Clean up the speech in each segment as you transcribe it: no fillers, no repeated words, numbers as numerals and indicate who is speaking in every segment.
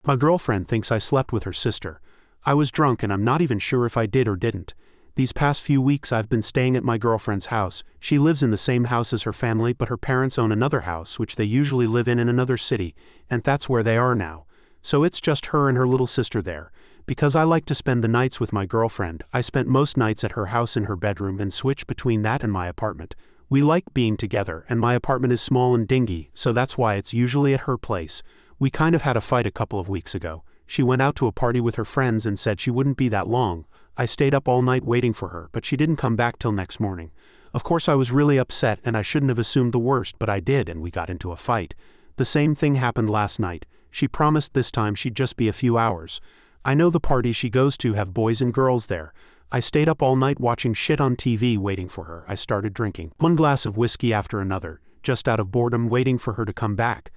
Speaker 1: My girlfriend thinks I slept with her sister. I was drunk and I'm not even sure if I did or didn't. These past few weeks I've been staying at my girlfriend's house. She lives in the same house as her family, but her parents own another house which they usually live in another city, and that's where they are now. So it's just her and her little sister there. Because I like to spend the nights with my girlfriend, I spent most nights at her house in her bedroom and switched between that and my apartment. We like being together, and my apartment is small and dingy, so that's why it's usually at her place. We kind of had a fight a couple of weeks ago. She went out to a party with her friends and said she wouldn't be that long. I stayed up all night waiting for her, but she didn't come back till next morning. Of course I was really upset and I shouldn't have assumed the worst, but I did, and we got into a fight. The same thing happened last night. She promised this time she'd just be a few hours. I know the parties she goes to have boys and girls there. I stayed up all night watching shit on TV waiting for her. I started drinking one glass of whiskey after another, just out of boredom waiting for her to come back.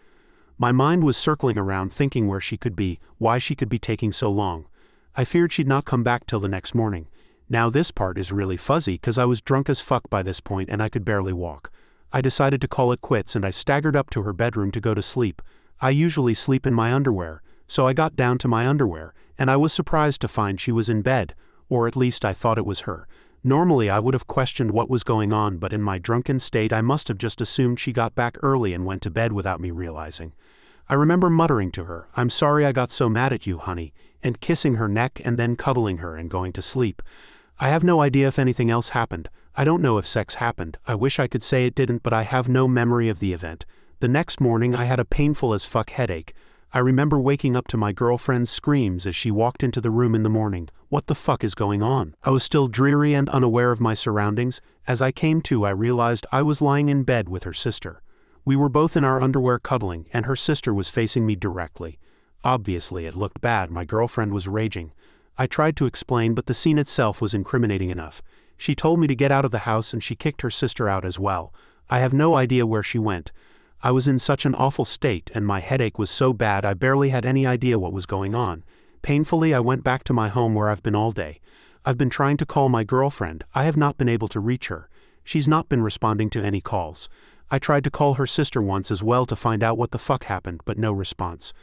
Speaker 1: My mind was circling around thinking where she could be, why she could be taking so long. I feared she'd not come back till the next morning. Now this part is really fuzzy cause I was drunk as fuck by this point and I could barely walk. I decided to call it quits and I staggered up to her bedroom to go to sleep. I usually sleep in my underwear, so I got down to my underwear, and I was surprised to find she was in bed. Or at least I thought it was her. Normally I would have questioned what was going on, but in my drunken state I must have just assumed she got back early and went to bed without me realizing. I remember muttering to her, "I'm sorry I got so mad at you, honey," and kissing her neck and then cuddling her and going to sleep. I have no idea if anything else happened. I don't know if sex happened. I wish I could say it didn't, but I have no memory of the event. The next morning I had a painful as fuck headache. I remember waking up to my girlfriend's screams as she walked into the room in the morning. What the fuck is going on? I was still dreary and unaware of my surroundings. As I came to, I realized I was lying in bed with her sister. We were both in our underwear cuddling, and her sister was facing me directly. Obviously it looked bad. My girlfriend was raging. I tried to explain, but the scene itself was incriminating enough. She told me to get out of the house and she kicked her sister out as well. I have no idea where she went. I was in such an awful state and my headache was so bad I barely had any idea what was going on. Painfully I went back to my home where I've been all day. I've been trying to call my girlfriend. I have not been able to reach her. She's not been responding to any calls. I tried to call her sister once as well to find out what the fuck happened, but no response.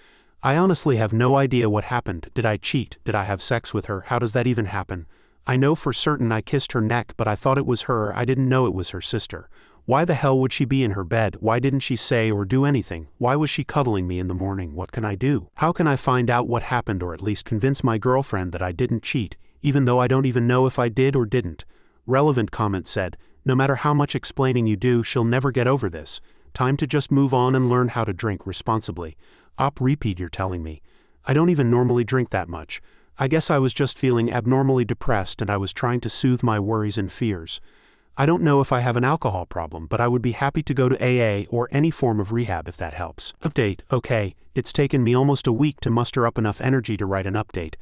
Speaker 1: I honestly have no idea what happened. Did I cheat? Did I have sex with her? How does that even happen? I know for certain I kissed her neck, but I thought it was her. I didn't know it was her sister. Why the hell would she be in her bed? Why didn't she say or do anything? Why was she cuddling me in the morning? What can I do? How can I find out what happened, or at least convince my girlfriend that I didn't cheat, even though I don't even know if I did or didn't? Relevant comment said, "No matter how much explaining you do, she'll never get over this. Time to just move on and learn how to drink responsibly." Repeat, you're telling me. I don't even normally drink that much. I guess I was just feeling abnormally depressed and I was trying to soothe my worries and fears. I don't know if I have an alcohol problem, but I would be happy to go to AA or any form of rehab if that helps. Update. Okay, it's taken me almost a week to muster up enough energy to write an update.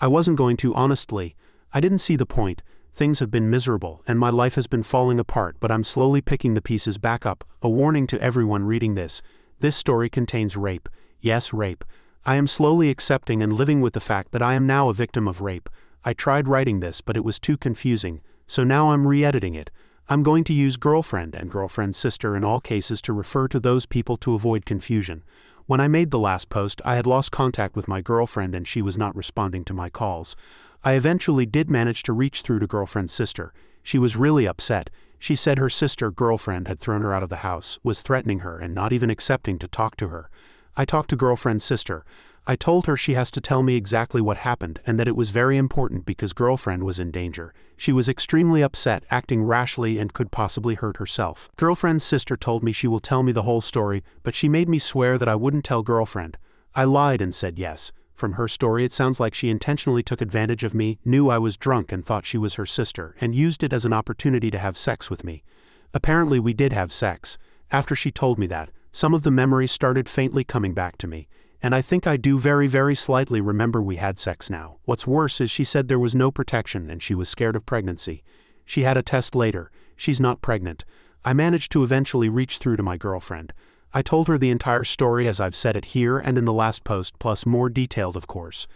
Speaker 1: I wasn't going to, honestly. I didn't see the point. Things have been miserable and my life has been falling apart, but I'm slowly picking the pieces back up. A warning to everyone reading this. This story contains rape. Yes, rape. I am slowly accepting and living with the fact that I am now a victim of rape. I tried writing this, but it was too confusing. So now I'm re-editing it. I'm going to use girlfriend and girlfriend's sister in all cases to refer to those people to avoid confusion. When I made the last post, I had lost contact with my girlfriend and she was not responding to my calls. I eventually did manage to reach through to girlfriend's sister. She was really upset. She said her sister girlfriend had thrown her out of the house, was threatening her and not even accepting to talk to her. I talked to girlfriend's sister. I told her she has to tell me exactly what happened and that it was very important because girlfriend was in danger. She was extremely upset, acting rashly and could possibly hurt herself. Girlfriend's sister told me she will tell me the whole story, but she made me swear that I wouldn't tell girlfriend. I lied and said yes. From her story it sounds like she intentionally took advantage of me, knew I was drunk and thought she was her sister, and used it as an opportunity to have sex with me. Apparently we did have sex. After she told me that, some of the memories started faintly coming back to me. And I think I do very slightly remember we had sex now. What's worse is she said there was no protection and she was scared of pregnancy. She had a test later. She's not pregnant. I managed to eventually reach through to my girlfriend. I told her the entire story as I've said it here and in the last post, plus more detailed of course.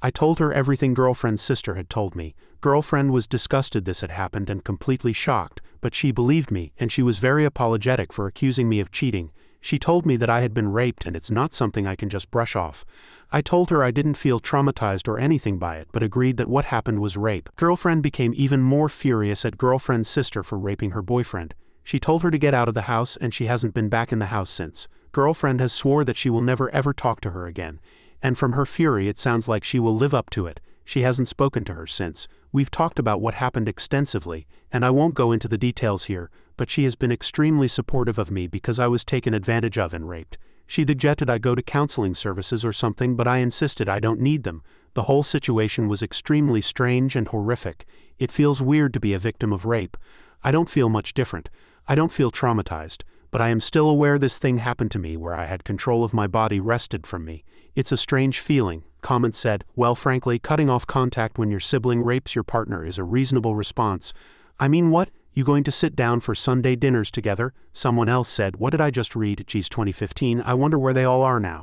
Speaker 1: I told her everything girlfriend's sister had told me. Girlfriend was disgusted this had happened and completely shocked, but she believed me and she was very apologetic for accusing me of cheating. She told me that I had been raped and it's not something I can just brush off. I told her I didn't feel traumatized or anything by it, but agreed that what happened was rape. Girlfriend became even more furious at girlfriend's sister for raping her boyfriend. She told her to get out of the house and she hasn't been back in the house since. Girlfriend has swore that she will never ever talk to her again. And from her fury it sounds like she will live up to it. She hasn't spoken to her since. We've talked about what happened extensively, and I won't go into the details here, but she has been extremely supportive of me because I was taken advantage of and raped. She suggested I go to counseling services or something, but I insisted I don't need them. The whole situation was extremely strange and horrific. It feels weird to be a victim of rape. I don't feel much different. I don't feel traumatized, but I am still aware this thing happened to me where I had control of my body wrested from me. It's a strange feeling. Comment said, well, frankly, cutting off contact when your sibling rapes your partner is a reasonable response. I mean, what? You going to sit down for Sunday dinners together? Someone else said, what did I just read? Geez, 2015, I wonder where they all are now.